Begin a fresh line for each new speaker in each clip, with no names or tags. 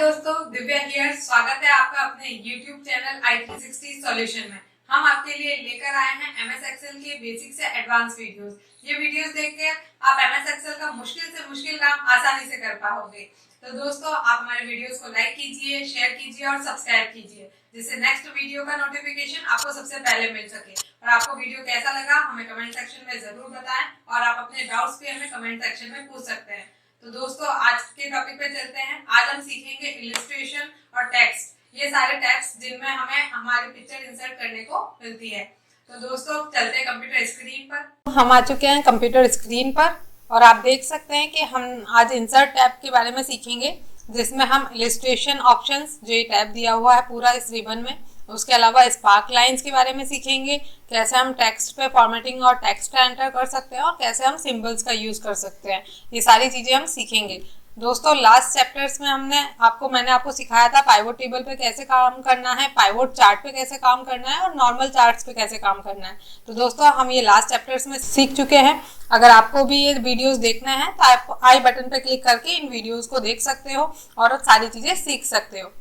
दोस्तों, दिव्या हियर। स्वागत है आपका अपने YouTube चैनल i360 सॉल्यूशन में। हम आपके लिए लेकर आए हैं MS एक्सेल के बेसिक से एडवांस वीडियोस। ये वीडियोस देखकर आप MS एक्सेल का मुश्किल से मुश्किल काम आसानी से कर पाओगे। तो दोस्तों, आप हमारे वीडियोस को लाइक कीजिए, शेयर कीजिए और सब्सक्राइब कीजिए, जिससे नेक्स्ट वीडियो का नोटिफिकेशन आपको सबसे पहले मिल सके। और आपको वीडियो कैसा लगा हमें कमेंट सेक्शन में जरूर बताएं और आप अपने डाउट्स भी हमें कमेंट सेक्शन में पूछ सकते हैं। तो दोस्तों, आज के टॉपिक पे चलते हैं। आज हम सीखेंगे इलस्ट्रेशन और टेक्स्ट, ये सारे टेक्स्ट जिनमें हमें हमारी पिक्चर इंसर्ट करने को मिलती है। तो दोस्तों, चलते हैं कंप्यूटर स्क्रीन पर। हम आ चुके हैं कंप्यूटर स्क्रीन पर और आप देख सकते हैं कि हम आज इंसर्ट टैब के बारे में सीखेंगे, जिसमें हम इलस्ट्रेशन ऑप्शंस, जो ये टैब दिया हुआ है पूरा इस रिबन में, उसके अलावा स्पार्क लाइंस के बारे में सीखेंगे, कैसे हम टेक्स्ट पे फॉर्मेटिंग और टेक्स्ट एंटर कर सकते हैं और कैसे हम सिंबल्स का यूज़ कर सकते हैं। ये सारी चीज़ें हम सीखेंगे। दोस्तों, लास्ट चैप्टर्स में मैंने आपको सिखाया था पाइवोट टेबल पे कैसे काम करना है, पाइवोट चार्ट पे कैसे काम करना है और नॉर्मल चार्ट्स पे कैसे काम करना है। तो दोस्तों, हम ये लास्ट चैप्टर्स में सीख चुके हैं। अगर आपको भी ये वीडियोस देखना है तो आप आई बटन पे क्लिक करके इन वीडियोस को देख सकते हो और सारी चीज़ें सीख सकते हो।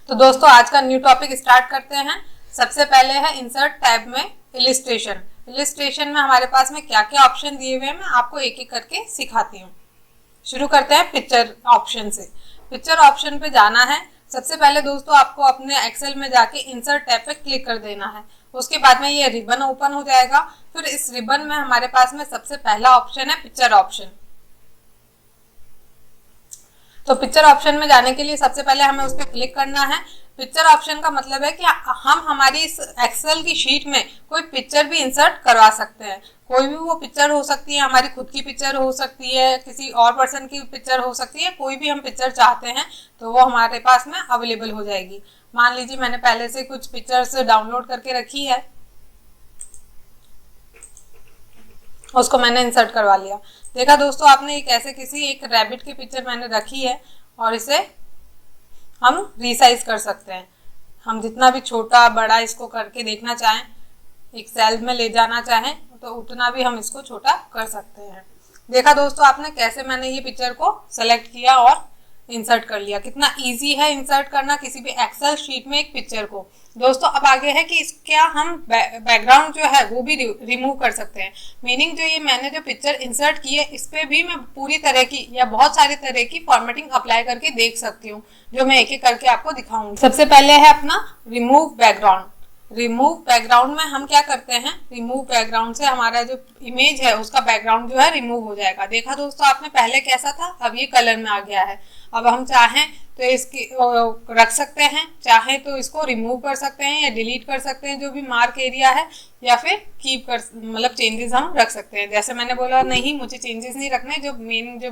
तो दोस्तों, आज का न्यू टॉपिक स्टार्ट करते हैं। सबसे पहले है इंसर्ट टैब में इलस्ट्रेशन। इलस्ट्रेशन में हमारे पास में क्या क्या ऑप्शन दिए हुए हैं, मैं आपको एक एक करके सिखाती हूँ। शुरू करते हैं पिक्चर ऑप्शन से। पिक्चर ऑप्शन पे जाना है। सबसे पहले दोस्तों, आपको अपने एक्सेल में जाके इंसर्ट टैब पे क्लिक कर देना है। उसके बाद में ये रिबन ओपन हो जाएगा। फिर इस रिबन में हमारे पास में सबसे पहला ऑप्शन है पिक्चर ऑप्शन। तो पिक्चर ऑप्शन में जाने के लिए सबसे पहले हमें उस पर क्लिक करना है। पिक्चर ऑप्शन का मतलब है कि हम हमारी इस एक्सेल की शीट में कोई पिक्चर भी इंसर्ट करवा सकते हैं। कोई भी वो पिक्चर हो सकती है, हमारी खुद की पिक्चर हो सकती है, किसी और पर्सन की पिक्चर हो सकती है। कोई भी हम पिक्चर चाहते हैं तो वो हमारे पास में अवेलेबल हो जाएगी। मान लीजिए मैंने पहले से कुछ पिक्चर्स डाउनलोड करके रखी है, उसको मैंने इंसर्ट करवा लिया। देखा दोस्तों आपने, कैसे किसी एक रैबिट की पिक्चर मैंने रखी है और इसे हम रीसाइज कर सकते हैं। हम जितना भी छोटा बड़ा इसको करके देखना चाहें, एक सेल में ले जाना चाहें तो उतना भी हम इसको छोटा कर सकते हैं। देखा दोस्तों आपने, कैसे मैंने ये पिक्चर को सेलेक्ट किया और इंसर्ट कर लिया। कितना इजी है इंसर्ट करना किसी भी एक्सेल शीट में एक पिक्चर को। दोस्तों, अब आगे है कि क्या हम बैकग्राउंड जो है वो भी रिमूव कर सकते हैं। मीनिंग जो ये मैंने जो पिक्चर इंसर्ट की है, इस पे भी मैं पूरी तरह की या बहुत सारी तरह की फॉर्मेटिंग अप्लाई करके देख सकती हूँ, जो मैं एक एक करके आपको दिखाऊंगी। सबसे पहले है अपना रिमूव बैकग्राउंड। रिमूव बैकग्राउंड में हम क्या करते हैं, रिमूव बैकग्राउंड से हमारा जो इमेज है उसका बैकग्राउंड जो है रिमूव हो जाएगा। देखा दोस्तों आपने, पहले कैसा था, अब ये कलर में आ गया है। अब हम चाहें तो इसकी रख सकते हैं, चाहे तो इसको रिमूव कर सकते हैं या डिलीट कर सकते हैं जो भी मार्क एरिया है, या फिर कीप कर मतलब चेंजेस हम रख सकते हैं। जैसे मैंने बोला नहीं, मुझे चेंजेस नहीं रखने, जो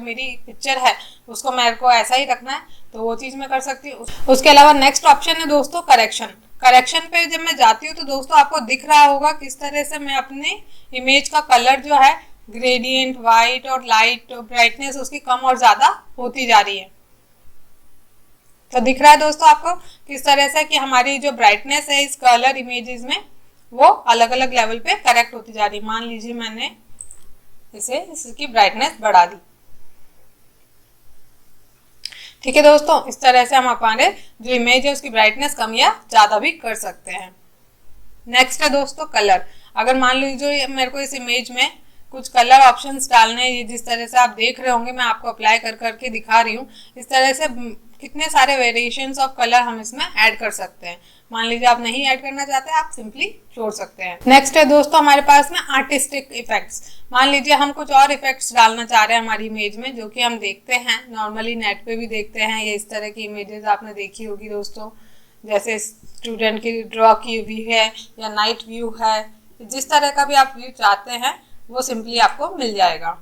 मेरी पिक्चर है उसको मेरे को ऐसा ही रखना है, तो वो चीज़ मैं कर सकती हूँ। उसके अलावा नेक्स्ट ऑप्शन है दोस्तों करेक्शन। करेक्शन पे जब मैं जाती हूँ तो दोस्तों आपको दिख रहा होगा किस तरह से मैं अपने इमेज का कलर जो है, ग्रेडियंट, वाइट और लाइट, ब्राइटनेस उसकी कम और ज़्यादा होती जा रही है। तो दिख रहा है दोस्तों आपको किस तरह से कि हमारी जो ब्राइटनेस है इस कलर इमेजेस में वो अलग अलग लेवल पे करेक्ट होती जा रही है। मान लीजिए मैंने इसकी ब्राइटनेस बढ़ा दी। ठीक है दोस्तों, इस तरह से हम हमारे जो इमेज है उसकी ब्राइटनेस कम या ज़्यादा भी कर सकते हैं। नेक्स्ट है दोस्तों कलर। अगर मान लीजिए मेरे को इस इमेज में कुछ कलर ऑप्शंस डालने हैं, जिस तरह से आप देख रहे होंगे मैं आपको अप्लाई कर करके दिखा रही हूँ, इस तरह से कितने सारे वेरिएशंस ऑफ कलर हम इसमें ऐड कर सकते हैं। मान लीजिए आप नहीं ऐड करना चाहते, आप सिंपली छोड़ सकते हैं। नेक्स्ट है दोस्तों हमारे पास में आर्टिस्टिक इफेक्ट्स। मान लीजिए हम कुछ और इफेक्ट्स डालना चाह रहे हैं हमारी इमेज में, जो कि हम देखते हैं नॉर्मली नेट पे भी देखते हैं। ये इस तरह की इमेजेस आपने देखी होगी दोस्तों, जैसे स्टूडेंट की ड्रॉ की व्यू है या नाइट व्यू है, जिस तरह का भी आप व्यू चाहते हैं वो सिंपली आपको मिल जाएगा।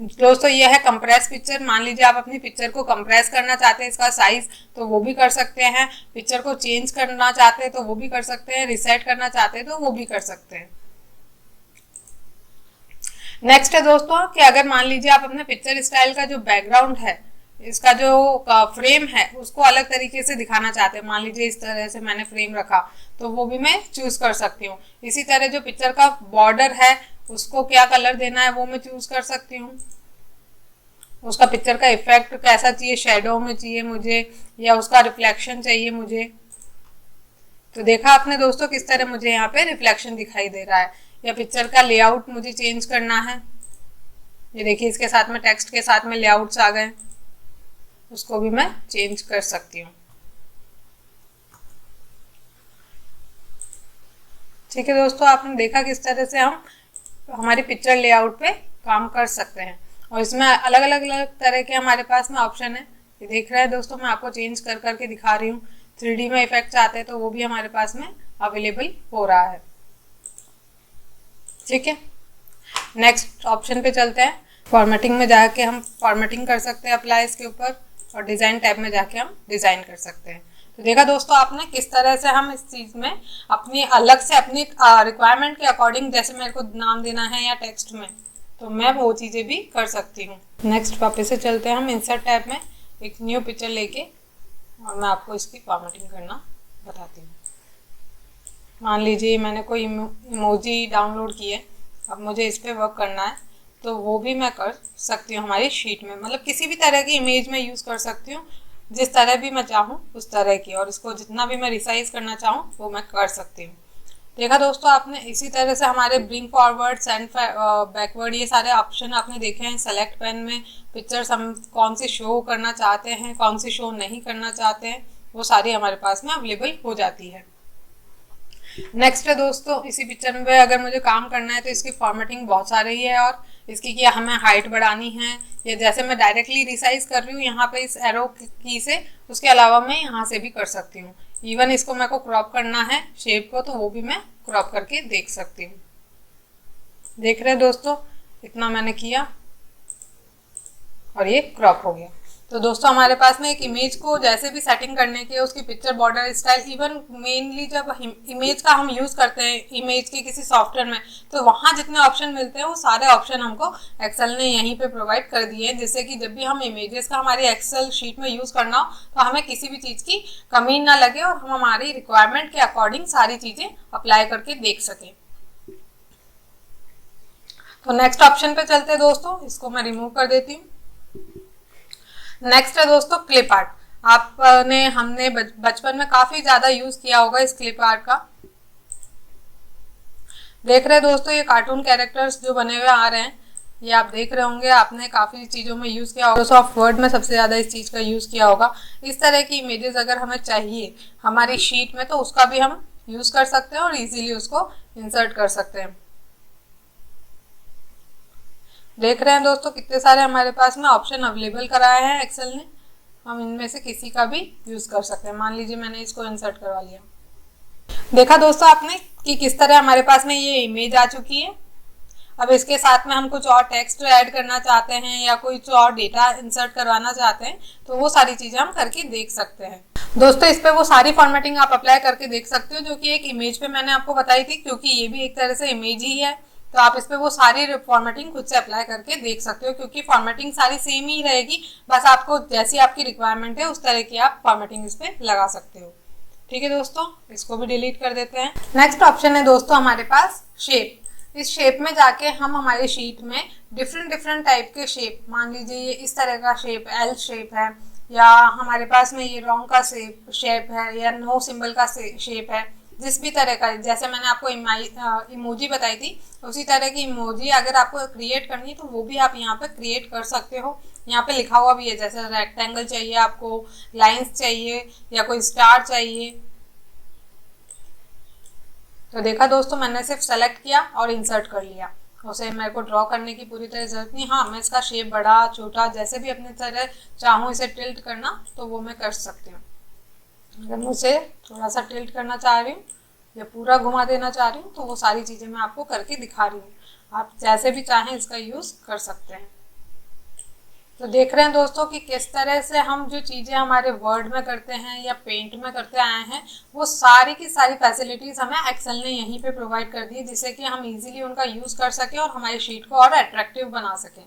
दोस्तों, ये है कंप्रेस पिक्चर। मान लीजिए आप अपनी पिक्चर को कंप्रेस करना चाहते हैं, इसका साइज, तो वो भी कर सकते हैं। पिक्चर को चेंज करना चाहते हैं तो वो भी कर सकते हैं। रिसेट करना चाहते हैं तो वो भी कर सकते हैं। नेक्स्ट है दोस्तों कि अगर मान लीजिए आप अपने पिक्चर स्टाइल का जो बैकग्राउंड है, इसका जो फ्रेम है उसको अलग तरीके से दिखाना चाहते हैं, मान लीजिए इस तरह से मैंने फ्रेम रखा, तो वो भी मैं चूज कर सकती हूँ। इसी तरह जो पिक्चर का बॉर्डर है उसको क्या कलर देना है वो मैं चूज कर सकती हूँ। उसका पिक्चर का इफेक्ट कैसा चाहिए, शेडो में चाहिए मुझे या उसका रिफ्लेक्शन चाहिए मुझे। तो देखा आपने दोस्तों किस तरह मुझे यहाँ पे रिफ्लेक्शन दिखाई दे रहा है। या पिक्चर का लेआउट मुझे चेंज करना है, ये देखिए इसके साथ में टेक्स्ट के साथ में लेआउट्स आ गए, उसको भी मैं चेंज कर सकती हूँ। ठीक है दोस्तों, आपने देखा किस तरह से हम हमारी पिक्चर लेआउट पे काम कर सकते हैं। और इसमें अलग अलग तरह के हमारे पास में ऑप्शन है, ये देख रहे हैं दोस्तों, मैं आपको चेंज कर करके दिखा रही हूँ। 3D में इफेक्ट्स आते हैं तो वो भी हमारे पास में अवेलेबल हो रहा है। ठीक है, नेक्स्ट ऑप्शन पे चलते हैं। फॉर्मेटिंग में जाके हम फॉर्मेटिंग कर सकते हैं अप्लाई इसके ऊपर, और डिज़ाइन टैब में जाके हम डिज़ाइन कर सकते हैं। तो देखा दोस्तों आपने किस तरह से हम इस चीज़ में अपनी अलग से अपनी रिक्वायरमेंट के अकॉर्डिंग, जैसे मेरे को नाम देना है या टेक्स्ट में, तो मैं वो चीज़ें भी कर सकती हूँ। नेक्स्ट वापस से चलते हैं हम इंसर्ट टैब में, एक न्यू पिक्चर लेके, और मैं आपको इसकी फॉर्मेटिंग करना बताती हूँ। मान लीजिए मैंने कोई इमोजी डाउनलोड की है, अब मुझे इस पर वर्क करना है, तो वो भी मैं कर सकती हूँ हमारी शीट में। मतलब किसी भी तरह की इमेज में यूज़ कर सकती हूँ, जिस तरह भी मैं चाहूँ उस तरह की, और इसको जितना भी मैं रिसाइज करना चाहूँ वो मैं कर सकती हूँ। देखा दोस्तों आपने, इसी तरह से हमारे ब्रिंग फॉरवर्ड, सेंड बैकवर्ड, ये सारे ऑप्शन आपने देखे हैं। सेलेक्ट पेन में पिक्चर्स हम कौन सी शो करना चाहते हैं, कौन सी शो नहीं करना चाहते हैं, वो सारी हमारे पास में अवेलेबल हो जाती है। नेक्स्ट है दोस्तों, इसी पिक्चर में अगर मुझे काम करना है तो इसकी फॉर्मेटिंग बहुत सारी है, और इसकी क्या हमें हाइट बढ़ानी है, या जैसे मैं डायरेक्टली रिसाइज कर रही हूँ यहाँ पे इस एरो की से, उसके अलावा मैं यहाँ से भी कर सकती हूँ। इवन इसको मेरे को क्रॉप करना है शेप को, तो वो भी मैं क्रॉप करके देख सकती हूँ। देख रहे हैं दोस्तों, इतना मैंने किया और ये क्रॉप हो गया। तो दोस्तों हमारे पास में एक इमेज को जैसे भी सेटिंग करने के, उसकी picture, border style, even mainly जब इमेज का हम यूज़ करते हैं इमेज के किसी सॉफ्टवेयर में, तो वहाँ जितने ऑप्शन मिलते हैं वो सारे ऑप्शन हमको एक्सेल ने यहीं पे प्रोवाइड कर दिए हैं, जिससे कि जब भी हम इमेजेस का हमारी एक्सेल शीट में यूज़ करना हो तो हमें किसी भी चीज़ की कमी ना लगे, और हम हमारी रिक्वायरमेंट के अकॉर्डिंग सारी चीज़ें अप्लाई करके देख सकें। तो नेक्स्ट ऑप्शन पे चलते हैं दोस्तों, इसको मैं रिमूव कर देती हूँ। नेक्स्ट है दोस्तों क्लिप आर्ट। आपने हमने बचपन में काफी ज्यादा यूज किया होगा इस क्लिप आर्ट का। देख रहे हैं दोस्तों, ये कार्टून कैरेक्टर्स जो बने हुए आ रहे हैं, ये आप देख रहे होंगे, आपने काफी चीजों में यूज किया होगा। सॉफ्ट वर्ड में सबसे ज्यादा इस चीज का यूज किया होगा। इस तरह की इमेजेस अगर हमें चाहिए हमारी शीट में, तो उसका भी हम यूज कर सकते हैं और इजीली उसको इंसर्ट कर सकते हैं। देख रहे हैं दोस्तों कितने सारे हमारे पास में ऑप्शन अवेलेबल कराए हैं एक्सेल ने, हम इनमें से किसी का भी यूज कर सकते हैं। मान लीजिए मैंने इसको इंसर्ट करवा लिया। देखा दोस्तों आपने कि किस तरह हमारे पास में ये इमेज आ चुकी है। अब इसके साथ में हम कुछ और टेक्स्ट ऐड करना चाहते हैं या कुछ और डेटा इंसर्ट करवाना चाहते हैं, तो वो सारी चीजें हम करके देख सकते हैं। दोस्तों इस पे वो सारी फॉर्मेटिंग आप अप्लाई करके देख सकते हो जो कि एक इमेज पे मैंने आपको बताई थी, क्योंकि ये भी एक तरह से इमेज ही है। तो आप इस पे वो सारी फॉर्मेटिंग खुद से अप्लाई करके देख सकते हो, क्योंकि फॉर्मेटिंग सारी सेम ही रहेगी, बस आपको जैसी आपकी रिक्वायरमेंट है उस तरह की आप फॉर्मेटिंग इस पे लगा सकते हो। ठीक है दोस्तों, इसको भी डिलीट कर देते हैं। नेक्स्ट ऑप्शन है दोस्तों हमारे पास शेप। इस शेप में जाके हम हमारी शीट में डिफरेंट टाइप के शेप, मान लीजिए ये इस तरह का शेप एल शेप है, या हमारे पास में ये रॉन्ग का शेप है, या नो सिंबल का शेप है, जिस भी तरह का, जैसे मैंने आपको इमोजी बताई थी उसी तरह की इमोजी अगर आपको क्रिएट करनी है तो वो भी आप यहाँ पे क्रिएट कर सकते हो। यहाँ पे लिखा हुआ भी है, जैसे रेक्टेंगल चाहिए आपको, लाइंस चाहिए, या कोई स्टार चाहिए। तो देखा दोस्तों, मैंने सिर्फ सेलेक्ट किया और इंसर्ट कर लिया, उसे मेरे को ड्रॉ करने की पूरी तरह जरूरत नहीं। हाँ, मैं इसका शेप बड़ा छोटा जैसे भी अपने तरह चाहूँ इसे टिल्ट करना तो वो मैं कर सकती हूँ। अगर मैं उसे थोड़ा सा टिल्ट करना चाह रही हूँ या पूरा घुमा देना चाह रही हूँ तो वो सारी चीज़ें मैं आपको करके दिखा रही हूँ, आप जैसे भी चाहें इसका यूज़ कर सकते हैं। तो देख रहे हैं दोस्तों कि किस तरह से हम जो चीज़ें हमारे वर्ड में करते हैं या पेंट में करते आए हैं वो सारी की सारी फैसिलिटीज़ हमें एक्सेल ने यहीं पे प्रोवाइड कर दी है, जिससे कि हम इजीली उनका यूज़ कर सकें और हमारी शीट को और अट्रैक्टिव बना सकें।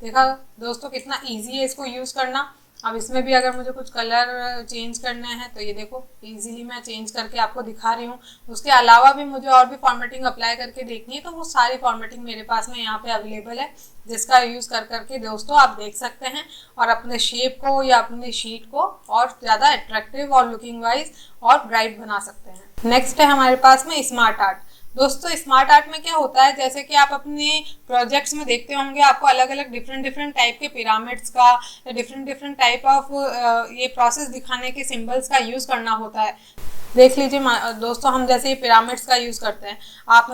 देखा दोस्तों कितना ईजी है इसको यूज़ करना। अब इसमें भी अगर मुझे कुछ कलर चेंज करने हैं तो ये देखो इजीली मैं चेंज करके आपको दिखा रही हूँ। उसके अलावा भी मुझे और भी फॉर्मेटिंग अप्लाई करके देखनी है तो वो सारी फॉर्मेटिंग मेरे पास में यहाँ पे अवेलेबल है, जिसका यूज़ कर करके दोस्तों आप देख सकते हैं और अपने शेप को या अपनी शीट को और ज़्यादा अट्रैक्टिव और लुकिंग वाइज और ब्राइट बना सकते हैं। नेक्स्ट है हमारे पास में स्मार्ट आर्ट। दोस्तों स्मार्ट आर्ट में क्या होता है, जैसे कि आप अपने प्रोजेक्ट्स में देखते होंगे आपको अलग अलग डिफरेंट टाइप के पिरामिड्स का या डिफरेंट टाइप ऑफ ये प्रोसेस दिखाने के सिंबल्स का यूज़ करना होता है। देख लीजिए दोस्तों, हम जैसे ये पिरामिड्स का यूज़ करते हैं,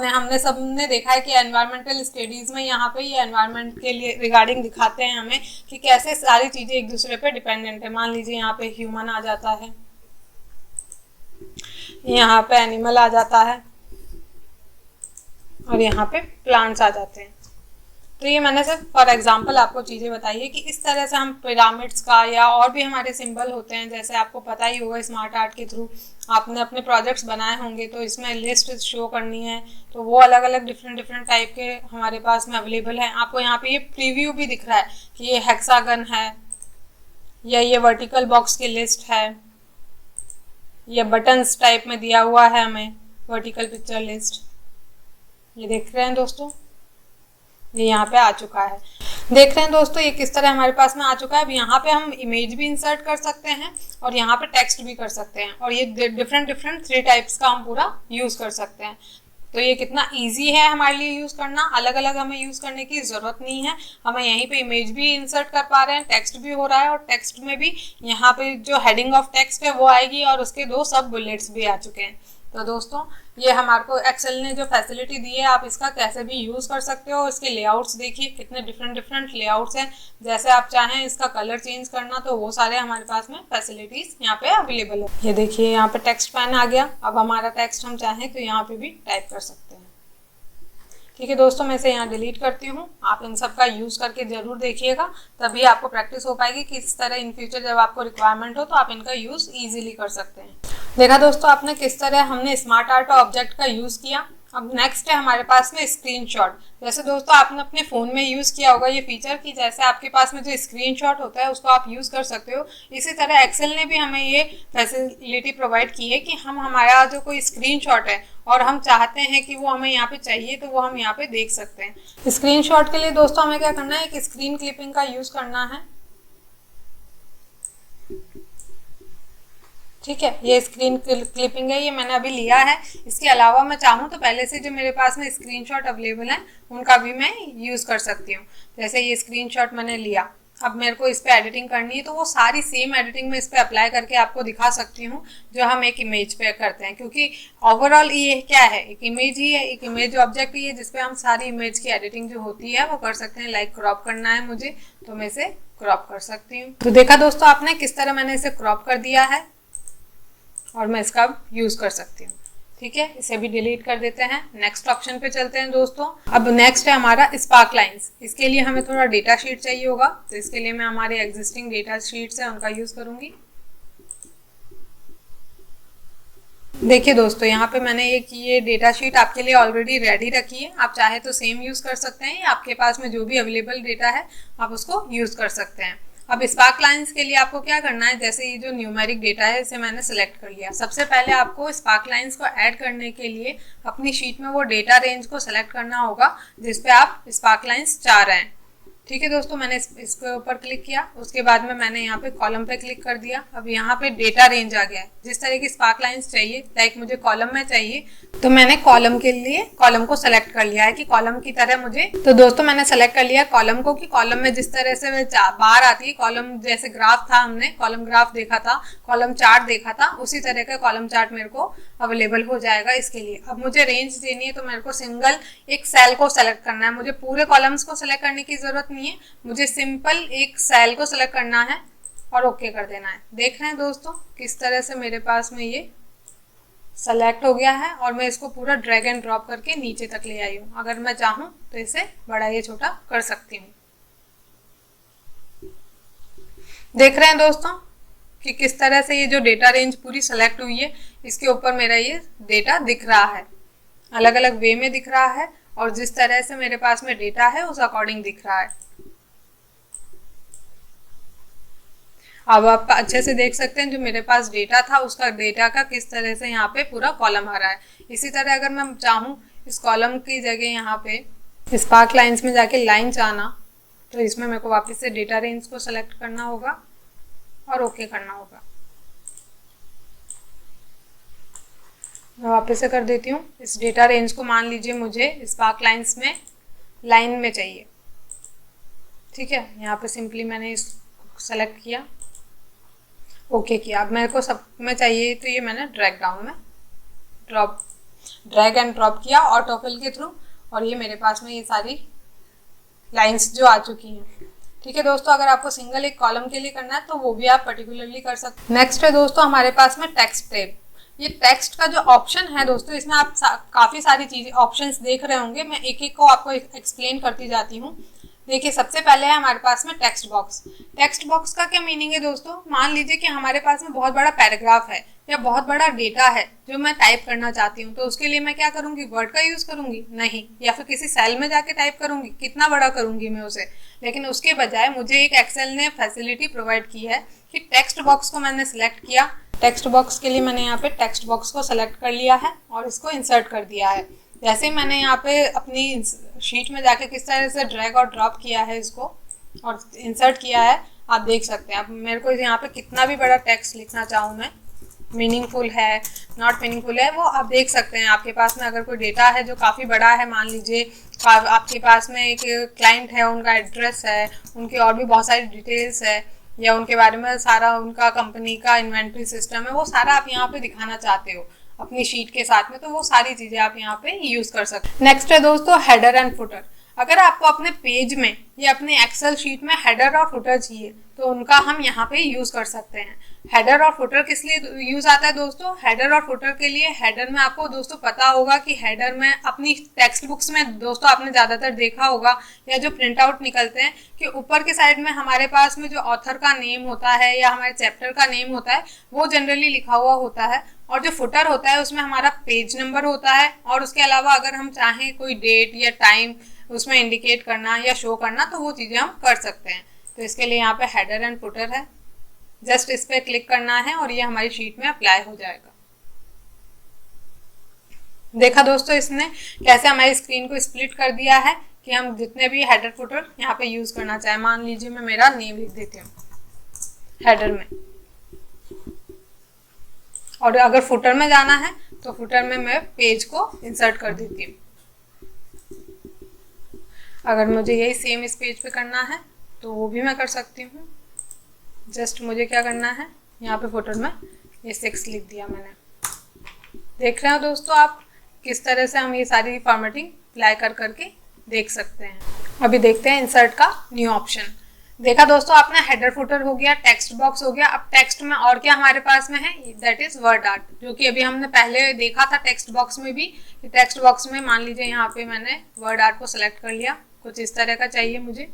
हमने सबने देखा है कि एनवायरमेंटल स्टडीज़ में यहाँ पे ये एनवायरमेंट के लिए रिगार्डिंग दिखाते हैं हमें कि कैसे सारी चीज़ें एक दूसरे पे डिपेंडेंट है। मान लीजिए यहाँ पे ह्यूमन आ जाता है, यहाँ पे एनिमल आ जाता है और यहाँ पे प्लांट्स आ जाते हैं। तो ये मैंने सिर्फ फॉर एग्जांपल आपको चीज़ें बताई है कि इस तरह से हम पिरामिड्स का या और भी हमारे सिंबल होते हैं, जैसे आपको पता ही होगा स्मार्ट आर्ट के थ्रू आपने अपने प्रोजेक्ट्स बनाए होंगे तो इसमें लिस्ट शो करनी है, तो वो अलग अलग डिफरेंट टाइप के हमारे पास में अवेलेबल हैं। आपको यहाँ पे ये प्रीव्यू भी दिख रहा है कि ये हेक्सागन है या ये वर्टिकल बॉक्स की लिस्ट है, ये बटन्स टाइप में दिया हुआ है हमें वर्टिकल पिक्चर लिस्ट। ये देख रहे हैं दोस्तों, ये यहाँ पे आ चुका है। देख रहे हैं दोस्तों ये किस तरह हमारे पास में आ चुका है। अब यहाँ पे हम इमेज भी इंसर्ट कर सकते हैं और यहाँ पे टेक्स्ट भी कर सकते हैं और ये डिफरेंट 3 टाइप्स का हम पूरा यूज़ कर सकते हैं। तो ये कितना इजी है हमारे लिए यूज़ करना, अलग अलग हमें यूज़ करने की ज़रूरत नहीं है। हमें यहीं पे इमेज भी इंसर्ट कर पा रहे हैं, टेक्स्ट भी हो रहा है और टेक्स्ट में भी यहाँ पे जो हेडिंग ऑफ टेक्स्ट है वो आएगी और उसके 2 सब बुलेट्स भी आ चुके हैं। तो दोस्तों ये हमारे को एक्सेल ने जो फैसिलिटी दी है आप इसका कैसे भी यूज़ कर सकते हो। इसके लेआउट्स देखिए कितने डिफरेंट लेआउट्स हैं, जैसे आप चाहें इसका कलर चेंज करना तो वो सारे हमारे पास में फैसिलिटीज़ यहाँ पे अवेलेबल है। ये देखिए यहाँ पे टेक्स्ट पैन आ गया, अब हमारा टेक्स्ट हम चाहें तो यहाँ पे भी टाइप कर सकते हैं। ठीक है दोस्तों, मैं इसे यहाँ डिलीट करती हूँ। आप इन सब का यूज़ करके ज़रूर देखिएगा, तभी आपको प्रैक्टिस हो पाएगी कि इस तरह इन फ्यूचर जब आपको रिक्वायरमेंट हो तो आप इनका यूज़ ईजिली कर सकते हैं। देखा दोस्तों आपने किस तरह हमने स्मार्ट आर्ट ऑब्जेक्ट का यूज़ किया। अब नेक्स्ट है हमारे पास में स्क्रीनशॉट। जैसे दोस्तों आपने अपने फ़ोन में यूज़ किया होगा ये फीचर कि जैसे आपके पास में जो स्क्रीनशॉट होता है उसको आप यूज़ कर सकते हो। इसी तरह एक्सेल ने भी हमें ये फैसिलिटी प्रोवाइड की है कि हम हमारा जो कोई स्क्रीनशॉट है और हम चाहते हैं कि वो हमें यहाँ पे चाहिए तो वो हम यहाँ पे देख सकते हैं। स्क्रीनशॉट के लिए दोस्तों हमें क्या करना है, एक स्क्रीन क्लिपिंग का यूज़ करना है। ठीक है, ये स्क्रीन क्लिपिंग है, ये मैंने अभी लिया है। इसके अलावा मैं चाहूँ तो पहले से जो मेरे पास में स्क्रीनशॉट अवेलेबल है उनका भी मैं यूज़ कर सकती हूँ। जैसे ये स्क्रीनशॉट मैंने लिया, अब मेरे को इस पर एडिटिंग करनी है तो वो सारी सेम एडिटिंग में इस पर अप्लाई करके आपको दिखा सकती हूँ जो हम एक इमेज पे करते हैं, क्योंकि ओवरऑल ये क्या है, एक इमेज ही है, एक इमेज ऑब्जेक्ट ही है जिसपे हम सारी इमेज की एडिटिंग जो होती है वो कर सकते हैं। लाइक क्रॉप करना है मुझे तो मैं इसे क्रॉप कर सकती हूँ। तो देखा दोस्तों आपने किस तरह मैंने इसे क्रॉप कर दिया है और मैं इसका यूज़ कर सकती हूँ। ठीक है, इसे भी डिलीट कर देते हैं। नेक्स्ट ऑप्शन पे चलते हैं दोस्तों। अब नेक्स्ट है हमारा स्पार्क लाइंस। इसके लिए हमें थोड़ा डेटा शीट चाहिए होगा, तो इसके लिए मैं हमारे एग्जिस्टिंग डेटा शीट्स है उनका यूज़ करूँगी। देखिए दोस्तों यहाँ पे मैंने ये डेटा शीट आपके लिए ऑलरेडी रेडी रखी है। आप चाहे तो सेम यूज़ कर सकते हैं या आपके पास में जो भी अवेलेबल डेटा है आप उसको यूज़ कर सकते हैं। अब स्पार्क लाइंस के लिए आपको क्या करना है, जैसे ये जो न्यूमेरिक डेटा है इसे मैंने सेलेक्ट कर लिया। सबसे पहले आपको स्पार्क लाइंस को ऐड करने के लिए अपनी शीट में वो डेटा रेंज को सेलेक्ट करना होगा जिस पे आप स्पार्क लाइंस चाह रहे हैं। ठीक है दोस्तों, मैंने इसके ऊपर क्लिक किया, उसके बाद में मैंने यहाँ पे कॉलम पे क्लिक कर दिया। अब यहाँ पे डेटा रेंज आ गया है। जिस तरह की स्पार्क लाइंस चाहिए, लाइक मुझे कॉलम में चाहिए तो मैंने कॉलम के लिए कॉलम को सेलेक्ट कर लिया है कि कॉलम की तरह मुझे। तो दोस्तों मैंने सेलेक्ट कर लिया कॉलम को कि कॉलम में जिस तरह से बार आती है, कॉलम जैसे ग्राफ था, हमने कॉलम ग्राफ देखा था, कॉलम चार्ट देखा था, उसी तरह का कॉलम चार्ट मेरे को अवेलेबल हो जाएगा इसके लिए। अब मुझे रेंज देनी है तो मेरे को सिंगल एक सेल को सेलेक्ट करना है। मुझे पूरे कॉलम्स को सेलेक्ट करने की जरूरत नहीं है, मुझे सिंपल एक सेल को सेलेक्ट करना है और ओके कर देना है। देख रहे हैं दोस्तों किस तरह से मेरे पास में ये सेलेक्ट हो गया है और मैं इसको पूरा ड्रैग एंड ड्रॉप करके नीचे तक ले आई हूँ। अगर मैं चाहूँ तो इसे बड़ा या छोटा कर सकती हूँ। देख रहे हैं दोस्तों कि किस तरह से ये जो डेटा रेंज पूरी सेलेक्ट हुई है, इसके ऊपर मेरा ये डेटा दिख रहा है, अलग अलग वे में दिख रहा है और जिस तरह से मेरे पास में डेटा है उस अकॉर्डिंग दिख रहा है। अब आप अच्छे से देख सकते हैं जो मेरे पास डेटा था उसका डेटा का किस तरह से यहाँ पे पूरा कॉलम आ रहा है। इसी तरह अगर मैं चाहूँ इस कॉलम की जगह यहाँ पे स्पार्क लाइंस में जाके लाइन चाहना, तो इसमें मेरे को वापस से डेटा रेंज को सेलेक्ट करना होगा और ओके करना होगा। मैं वापस से कर देती हूँ। इस डेटा रेंज को मान लीजिए मुझे स्पार्क लाइंस में लाइन में चाहिए, ठीक है। यहाँ पे सिंपली मैंने इसको सेलेक्ट किया, ओके किया। अब मेरे को सब में चाहिए तो ये मैंने ड्रैग डाउन में ड्रैग एंड ड्रॉप किया ऑटोफिल के थ्रू, और ये मेरे पास में ये सारी लाइंस जो आ चुकी हैं, ठीक है दोस्तों। अगर आपको सिंगल एक कॉलम के लिए करना है तो वो भी आप पर्टिकुलरली कर सकते हैं। नेक्स्ट है दोस्तों हमारे पास में टेक्स्ट टैब। ये टेक्स्ट का जो ऑप्शन है दोस्तों, इसमें आप काफ़ी सारी चीज़ें ऑप्शंस देख रहे होंगे। मैं एक एक को आपको एक्सप्लेन करती जाती हूँ। देखिए, सबसे पहले है हमारे पास में टेक्स्ट बॉक्स। टेक्स्ट बॉक्स का क्या मीनिंग है दोस्तों? मान लीजिए कि हमारे पास में बहुत बड़ा पैराग्राफ है या बहुत बड़ा डेटा है जो मैं टाइप करना चाहती हूँ, तो उसके लिए मैं क्या करूँगी? वर्ड का यूज़ करूँगी? नहीं। या फिर किसी सेल में जाके टाइप करूँगी? कितना बड़ा करूँगी मैं उसे? लेकिन उसके बजाय मुझे एक एक्सेल ने फैसिलिटी प्रोवाइड की है कि टेक्स्ट बॉक्स को मैंने सिलेक्ट किया। टेक्स्ट बॉक्स के लिए मैंने यहाँ पे टेक्स्ट बॉक्स को सेलेक्ट कर लिया है और इसको इंसर्ट कर दिया है। जैसे ही मैंने यहाँ पे अपनी शीट में जाके किस तरह से ड्रैग और ड्रॉप किया है इसको और इंसर्ट किया है, आप देख सकते हैं। अब मेरे को यहाँ पे कितना भी बड़ा टेक्स्ट लिखना चाहूँ मैं, मीनिंगफुल है, नॉट मीनिंगफुल है, वो आप देख सकते हैं। आपके पास में अगर कोई डेटा है जो काफ़ी बड़ा है, मान लीजिए आपके पास में एक क्लाइंट है, उनका एड्रेस है, उनकी और भी बहुत सारी डिटेल्स है, या उनके बारे में सारा उनका कंपनी का इन्वेंट्री सिस्टम है, वो सारा आप यहाँ पे दिखाना चाहते हो अपनी शीट के साथ में, तो वो सारी चीज़ें आप यहाँ पे यूज़ कर सकते हैं। नेक्स्ट है दोस्तों हेडर एंड फुटर। अगर आपको अपने पेज में या अपने एक्सेल शीट में हेडर और फुटर चाहिए तो उनका हम यहाँ पे यूज़ कर सकते हैं। हेडर और फुटर किस लिए यूज़ आता है दोस्तों? हेडर और फुटर के लिए, हेडर में आपको दोस्तों पता होगा कि हेडर में अपनी टेक्स्ट बुक्स में दोस्तों आपने ज़्यादातर देखा होगा या जो प्रिंट आउट निकलते हैं कि ऊपर के साइड में हमारे पास में जो ऑथर का नेम होता है या हमारे चैप्टर का नेम होता है वो जनरली लिखा हुआ होता है, और जो फुटर होता है उसमें हमारा पेज नंबर होता है, और उसके अलावा अगर हम चाहें कोई डेट या टाइम उसमें इंडिकेट करना या शो करना तो वो चीज़ें हम कर सकते हैं। तो इसके लिए यहाँ पे हेडर एंड फुटर है, जस्ट इस पर क्लिक करना है और ये हमारी शीट में अप्लाई हो जाएगा। देखा दोस्तों इसने कैसे हमारी स्क्रीन को स्प्लिट कर दिया है कि हम जितने भी हेडर फुटर यहाँ पे यूज़ करना चाहें। मान लीजिए मैं मेरा नेम लिख देती हूँ हेडर में, और अगर फुटर में जाना है तो फुटर में मैं पेज को इंसर्ट कर देती हूँ। अगर मुझे यही सेम इस पेज पे करना है तो वो भी मैं कर सकती हूँ। जस्ट मुझे क्या करना है, यहाँ पे फुटर में ये 6 लिख दिया मैंने। देख रहे हो दोस्तों आप किस तरह से हम ये सारी फॉर्मेटिंग अप्लाई कर करके देख सकते हैं। अभी देखते हैं इंसर्ट का न्यू ऑप्शन। देखा दोस्तों आपने, हेडर फुटर हो गया, टेक्स्ट बॉक्स हो गया। अब टेक्स्ट में और क्या हमारे पास में है, दैट इज वर्ड आर्ट, जो कि अभी हमने पहले देखा था टेक्स्ट बॉक्स में भी। टेक्स्ट बॉक्स में मान लीजिए यहाँ पे मैंने वर्ड आर्ट को सिलेक्ट कर लिया, कुछ इस तरह का चाहिए मुझे,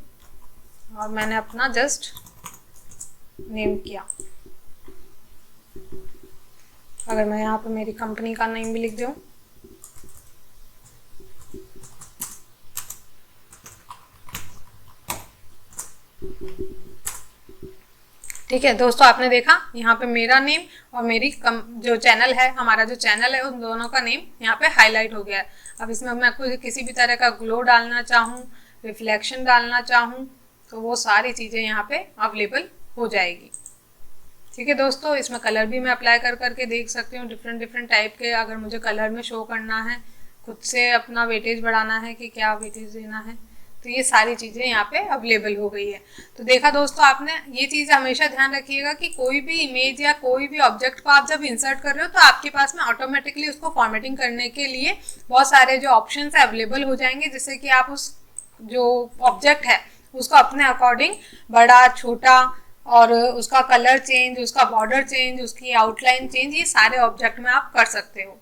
और मैंने अपना जस्ट नेम किया। अगर मैं यहाँ पे मेरी कंपनी का नेम भी लिख दूँ, ठीक है दोस्तों, आपने देखा यहाँ पे मेरा नेम और मेरी जो चैनल है, हमारा जो चैनल है, उन दोनों का नेम यहाँ पे हाईलाइट हो गया है। अब इसमें मैं कोई किसी भी तरह का ग्लो डालना चाहूँ, रिफ्लेक्शन डालना चाहूँ, तो वो सारी चीज़ें यहाँ पे अवेलेबल हो जाएगी। ठीक है दोस्तों, इसमें कलर भी मैं अप्लाई कर करके देख सकती हूँ, डिफरेंट टाइप के। अगर मुझे कलर में शो करना है, खुद से अपना वेटेज बढ़ाना है कि क्या वेटेज देना है, तो ये सारी चीज़ें यहाँ पे अवेलेबल हो गई है। तो देखा दोस्तों आपने, ये चीज़ हमेशा ध्यान रखिएगा कि कोई भी इमेज या कोई भी ऑब्जेक्ट को आप जब इंसर्ट कर रहे हो तो आपके पास में ऑटोमेटिकली उसको फॉर्मेटिंग करने के लिए बहुत सारे जो ऑप्शन है अवेलेबल हो जाएंगे, जिससे कि आप उस जो ऑब्जेक्ट है उसको अपने अकॉर्डिंग बड़ा छोटा और उसका कलर चेंज, उसका बॉर्डर चेंज, उसकी आउटलाइन चेंज, ये सारे ऑब्जेक्ट में आप कर सकते हो।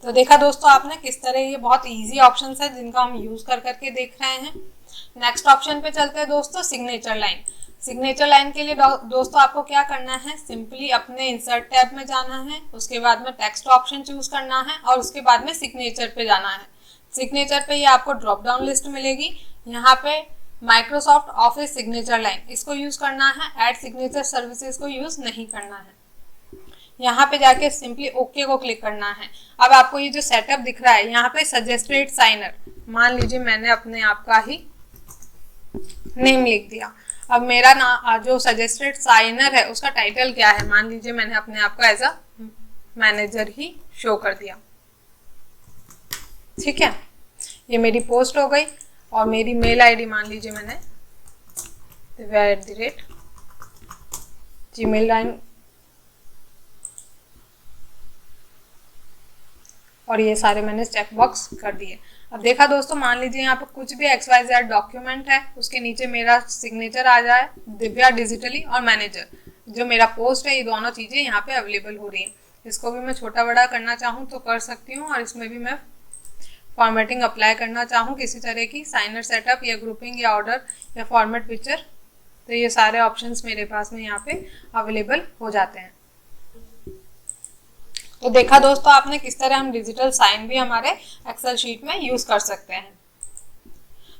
तो देखा दोस्तों आपने किस तरह ये बहुत इजी ऑप्शंस है जिनका हम यूज़ कर करके देख रहे हैं। नेक्स्ट ऑप्शन पे चलते हैं दोस्तों, सिग्नेचर लाइन। सिग्नेचर लाइन के लिए दोस्तों आपको क्या करना है, सिंपली अपने इंसर्ट टैब में जाना है, उसके बाद में टेक्स्ट ऑप्शन चूज करना है और उसके बाद में सिग्नेचर पे जाना है। सिग्नेचर पे ये आपको ड्रॉप डाउन लिस्ट मिलेगी। यहाँ पे माइक्रोसॉफ्ट ऑफिस सिग्नेचर लाइन इसको यूज करना है, ऐड सिग्नेचर सर्विसेज को यूज नहीं करना है। यहाँ पे जाके सिंपली ओके को क्लिक करना है। अब आपको ये जो सेटअप दिख रहा है यहाँ पे सजेस्टेड साइनर, मान लीजिए मैंने अपने आप का ही नेम लिख दिया। अब मेरा ना जो सजेस्टेड साइनर है उसका टाइटल क्या है, मान लीजिए मैंने अपने आप को एज अ मैनेजर ही शो कर दिया। ठीक है, ये मेरी पोस्ट हो गई और मेरी मेल आईडी मान लीजिए मैंने @gmail और ये सारे मैंने चेक बॉक्स कर दिए। अब देखा दोस्तों, मान लीजिए यहाँ पे कुछ भी XYZ डॉक्यूमेंट है, उसके नीचे मेरा सिग्नेचर आ जाए, दिव्या डिजिटली और मैनेजर जो मेरा पोस्ट है, ये दोनों चीज़ें यहाँ पे अवेलेबल हो रही हैं। इसको भी मैं छोटा बड़ा करना चाहूँ तो कर सकती हूँ, और इसमें भी मैं फॉर्मेटिंग अप्लाई करना चाहूँ किसी तरह की, साइनर सेटअप या ग्रुपिंग या ऑर्डर या फॉर्मेट पिक्चर, तो ये सारे ऑप्शंस मेरे पास में यहाँ पे अवेलेबल हो जाते हैं। तो देखा दोस्तों आपने किस तरह हम डिजिटल साइन भी हमारे एक्सेल शीट में यूज कर सकते हैं।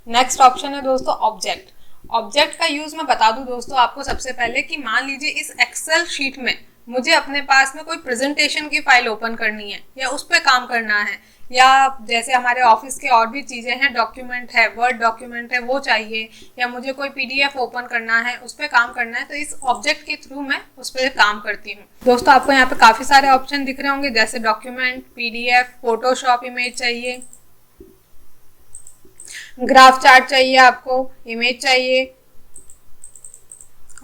नेक्स्ट ऑप्शन है दोस्तों ऑब्जेक्ट। ऑब्जेक्ट का यूज मैं बता दूं दोस्तों आपको सबसे पहले कि मान लीजिए इस एक्सेल शीट में मुझे अपने पास में कोई प्रेजेंटेशन की फाइल ओपन करनी है या उस पर काम करना है, या जैसे हमारे ऑफिस के और भी चीज़ें हैं, डॉक्यूमेंट है, वर्ड डॉक्यूमेंट है वो चाहिए, या मुझे कोई PDF ओपन करना है उस पर काम करना है, तो इस ऑब्जेक्ट के थ्रू मैं उस पर काम करती हूँ। दोस्तों आपको यहाँ पे काफ़ी सारे ऑप्शन दिख रहे होंगे, जैसे डॉक्यूमेंट, PDF, फोटोशॉप इमेज चाहिए, ग्राफ चार्ट चाहिए, आपको इमेज चाहिए,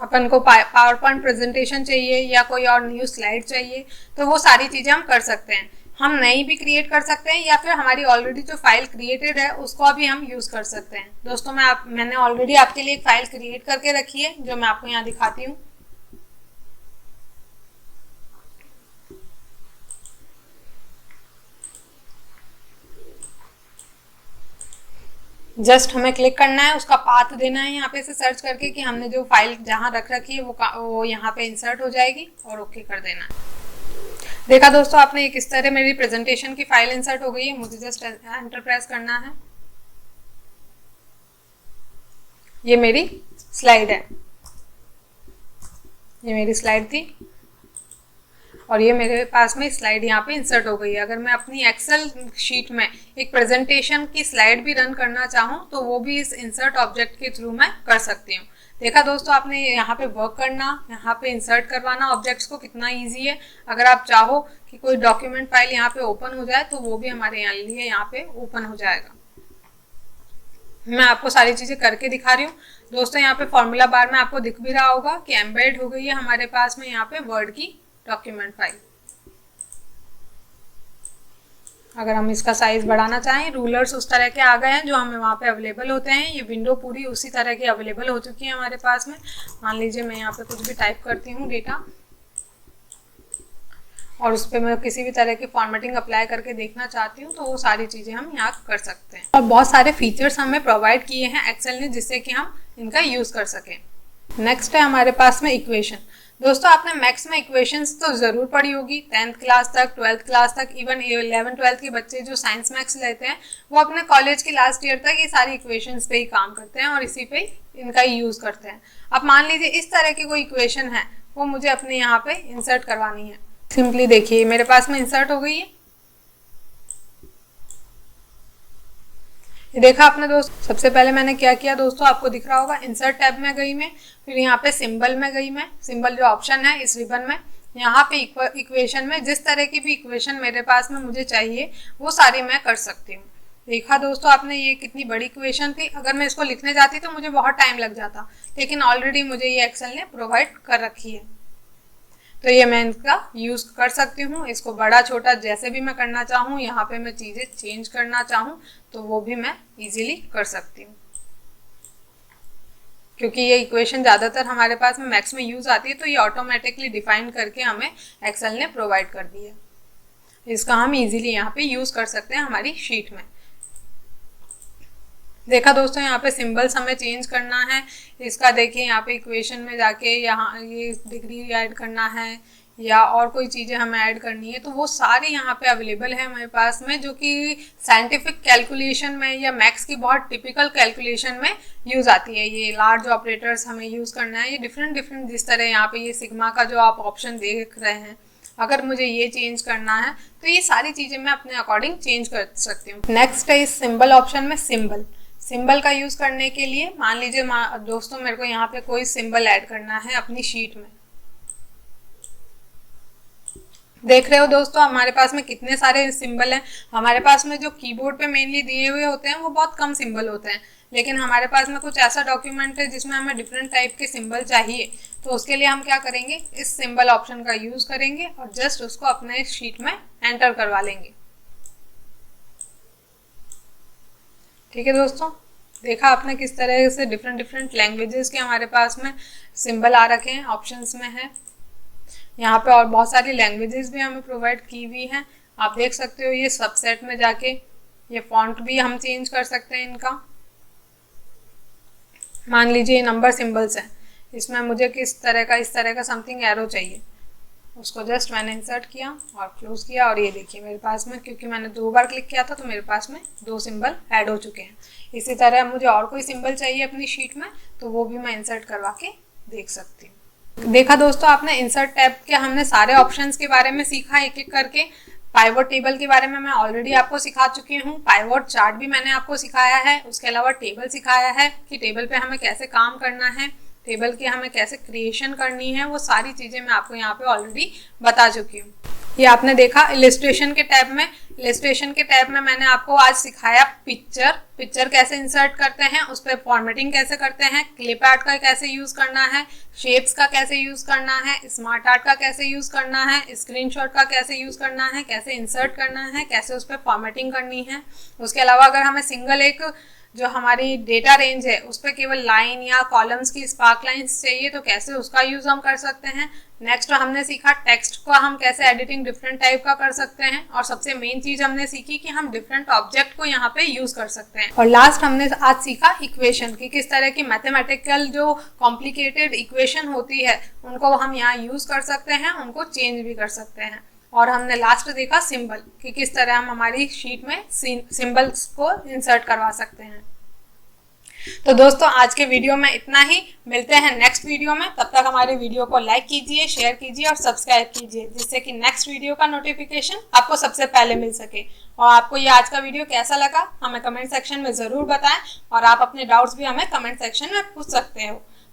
अपन को पावर पॉइंट प्रेजेंटेशन चाहिए, या कोई और न्यू स्लाइड चाहिए, तो वो सारी चीज़ें हम कर सकते हैं। हम नई भी क्रिएट कर सकते हैं, या फिर हमारी ऑलरेडी जो फाइल क्रिएटेड है उसको भी हम यूज़ कर सकते हैं। दोस्तों मैंने ऑलरेडी आपके लिए एक फाइल क्रिएट करके रखी है जो मैं आपको यहाँ दिखाती हूँ। जस्ट हमें क्लिक करना है, उसका पाथ देना है यहाँ पे से सर्च करके कि हमने जो फाइल जहाँ रख रखी है वो यहाँ पे इंसर्ट हो जाएगी, और ओके कर देना है। देखा दोस्तों आपने किस तरह मेरी प्रेजेंटेशन की फाइल इंसर्ट हो गई है। मुझे जस्ट एंटर प्रेस करना है। ये मेरी स्लाइड है, ये मेरी स्लाइड थी और ये मेरे पास में स्लाइड यहाँ पे इंसर्ट हो गई है। अगर मैं अपनी एक्सेल शीट में एक प्रेजेंटेशन की स्लाइड भी रन करना चाहूँ तो वो भी इस इंसर्ट ऑब्जेक्ट के थ्रू मैं कर सकती हूँ। देखा दोस्तों आपने यहाँ पे वर्क करना, यहाँ पे इंसर्ट करवाना ऑब्जेक्ट्स को कितना इजी है। अगर आप चाहो कि कोई डॉक्यूमेंट फाइल यहाँ पे ओपन हो जाए तो वो भी हमारे लिए यहाँ पे ओपन हो जाएगा। मैं आपको सारी चीज़ें करके दिखा रही हूँ दोस्तों। यहाँ पे फॉर्मूला बार में आपको दिख भी रहा होगा कि एम्बेड हो गई है हमारे पास में यहाँ पे वर्ड की डॉक्यूमेंट फाइल। अगर हम इसका साइज बढ़ाना चाहें, रूलर्स उस तरह के आ गए हैं जो हमें वहाँ पे अवेलेबल होते हैं। ये विंडो पूरी उसी तरह की अवेलेबल हो चुकी है हमारे पास में। मान लीजिए मैं यहाँ पे कुछ भी टाइप करती हूँ डेटा, और उस पर मैं किसी भी तरह की फॉर्मेटिंग अप्लाई करके देखना चाहती हूँ तो वो सारी चीज़ें हम यहाँ कर सकते हैं। और बहुत सारे फीचर्स हमें प्रोवाइड किए हैं एक्सेल ने जिससे कि हम इनका यूज़ कर सकें। नेक्स्ट है हमारे पास में इक्वेशन। दोस्तों आपने मैथ्स में इक्वेशंस तो ज़रूर पढ़ी होगी, 10th क्लास तक, 12th क्लास तक, इवन 11th-12th के बच्चे जो साइंस मैथ्स लेते हैं वो अपने कॉलेज के लास्ट ईयर तक ये सारी इक्वेशंस पे ही काम करते हैं और इसी पे इनका यूज़ करते हैं। अब मान लीजिए इस तरह की कोई इक्वेशन है, वो मुझे अपने यहाँ पे इंसर्ट करवानी है। सिंपली देखिए मेरे पास में इंसर्ट हो गई है। ये देखा आपने दोस्तों, सबसे पहले मैंने क्या किया दोस्तों, आपको दिख रहा होगा इंसर्ट टैब में गई मैं, फिर यहाँ पे सिंबल में गई मैं। सिंबल जो ऑप्शन है इस रिबन में, यहाँ पे इक्वेशन में जिस तरह की भी इक्वेशन मेरे पास में मुझे चाहिए वो सारी मैं कर सकती हूँ। देखा दोस्तों आपने, ये कितनी बड़ी इक्वेशन थी। अगर मैं इसको लिखने जाती तो मुझे बहुत टाइम लग जाता, लेकिन ऑलरेडी मुझे ये एक्सेल ने प्रोवाइड कर रखी है, तो ये मैं इनका यूज़ कर सकती हूँ। इसको बड़ा छोटा जैसे भी मैं करना चाहूँ, यहाँ पे मैं चीज़ें चेंज करना चाहूँ तो वो भी मैं इजीली कर सकती हूँ, क्योंकि ये इक्वेशन ज़्यादातर हमारे पास में मैथ्स में यूज़ आती है, तो ये ऑटोमेटिकली डिफाइन करके हमें एक्सेल ने प्रोवाइड कर दी है। इसका हम इजीली यहाँ पे यूज़ कर सकते हैं हमारी शीट में। देखा दोस्तों, यहाँ पे सिंबल्स हमें चेंज करना है। इसका देखिए यहाँ पे इक्वेशन में जाके यहाँ ये डिग्री ऐड करना है, या और कोई चीज़ें हमें ऐड करनी है, तो वो सारी यहाँ पे अवेलेबल है हमारे पास में, जो कि साइंटिफिक कैलकुलेशन में या मैथ्स की बहुत टिपिकल कैलकुलेशन में यूज़ आती है। ये लार्ज ऑपरेटर्स हमें यूज़ करना है, ये डिफरेंट जिस तरह यहाँ पे ये सिग्मा का जो आप ऑप्शन देख रहे हैं, अगर मुझे ये चेंज करना है तो ये सारी चीज़ें मैं अपने अकॉर्डिंग चेंज कर सकती हूँ। नेक्स्ट है इस सिंबल ऑप्शन में सिंबल का यूज़ करने के लिए मान लीजिए दोस्तों मेरे को यहाँ पे कोई सिंबल ऐड करना है अपनी शीट में। देख रहे हो दोस्तों हमारे पास में कितने सारे सिंबल हैं। हमारे पास में जो कीबोर्ड पे मेनली दिए हुए होते हैं वो बहुत कम सिंबल होते हैं, लेकिन हमारे पास में कुछ ऐसा डॉक्यूमेंट है जिसमें हमें डिफरेंट टाइप के सिंबल चाहिए, तो उसके लिए हम क्या करेंगे, इस सिंबल ऑप्शन का यूज़ करेंगे और जस्ट उसको अपने शीट में एंटर करवा लेंगे। ठीक है दोस्तों, देखा आपने किस तरह से डिफरेंट लैंग्वेजेस के हमारे पास में सिंबल आ रखे हैं, ऑप्शंस में है। यहाँ पे और बहुत सारी लैंग्वेजेस भी हमें प्रोवाइड की हुई हैं, आप देख सकते हो। ये सबसेट में जाके ये फॉन्ट भी हम चेंज कर सकते हैं इनका। मान लीजिए नंबर सिंबल्स हैं, इसमें मुझे इस तरह का समथिंग एरो चाहिए, उसको जस्ट मैंने इंसर्ट किया और क्लोज किया और ये देखिए मेरे पास में, क्योंकि मैंने 2 बार क्लिक किया था तो मेरे पास में 2 सिंबल ऐड हो चुके हैं। इसी तरह मुझे और कोई सिंबल चाहिए अपनी शीट में तो वो भी मैं इंसर्ट करवा के देख सकती हूँ। देखा दोस्तों आपने, इंसर्ट टैब के हमने सारे ऑप्शंस के बारे में सीखा एक एक करके। पाइवट टेबल के बारे में मैं ऑलरेडी आपको सिखा चुकी हूँ, पाइवट चार्ट भी मैंने आपको सिखाया है, उसके अलावा टेबल सिखाया है कि टेबल पे हमें कैसे काम करना है, टेबल की हमें कैसे क्रिएशन करनी है, वो सारी चीज़ें मैं आपको यहाँ पे ऑलरेडी बता चुकी हूँ। ये आपने देखा इलस्ट्रेशन के टैब में मैंने आपको आज सिखाया पिक्चर कैसे इंसर्ट करते हैं, उस पर फॉर्मेटिंग कैसे करते हैं, क्लिप आर्ट का कैसे यूज़ करना है, शेप्स का कैसे यूज़ करना है, स्मार्ट आर्ट का कैसे यूज़ करना है, स्क्रीनशॉट का कैसे यूज़ करना है, कैसे इंसर्ट करना है, कैसे उस पर फॉर्मेटिंग करनी है। उसके अलावा अगर हमें सिंगल एक जो हमारी डेटा रेंज है उस पर केवल लाइन या कॉलम्स की स्पार्क लाइंस चाहिए तो कैसे उसका यूज़ हम कर सकते हैं। नेक्स्ट हमने सीखा टेक्स्ट को हम कैसे एडिटिंग डिफरेंट टाइप का कर सकते हैं, और सबसे मेन चीज़ हमने सीखी कि हम डिफरेंट ऑब्जेक्ट को यहाँ पे यूज़ कर सकते हैं। और लास्ट हमने आज सीखा इक्वेशन की, किस तरह की मैथमेटिकल जो कॉम्प्लिकेटेड इक्वेशन होती है उनको हम यहाँ यूज़ कर सकते हैं, उनको चेंज भी कर सकते हैं। और हमने लास्ट देखा सिंबल कि किस तरह हम हमारी शीट में सिंबल्स को इंसर्ट करवा सकते हैं। तो दोस्तों आज के वीडियो में इतना ही, मिलते हैं नेक्स्ट वीडियो में। तब तक हमारे वीडियो को लाइक कीजिए, शेयर कीजिए और सब्सक्राइब कीजिए, जिससे कि नेक्स्ट वीडियो का नोटिफिकेशन आपको सबसे पहले मिल सके। और आपको ये आज का वीडियो कैसा लगा हमें कमेंट सेक्शन में ज़रूर बताएं, और आप अपने डाउट्स भी हमें कमेंट सेक्शन में पूछ सकते हो।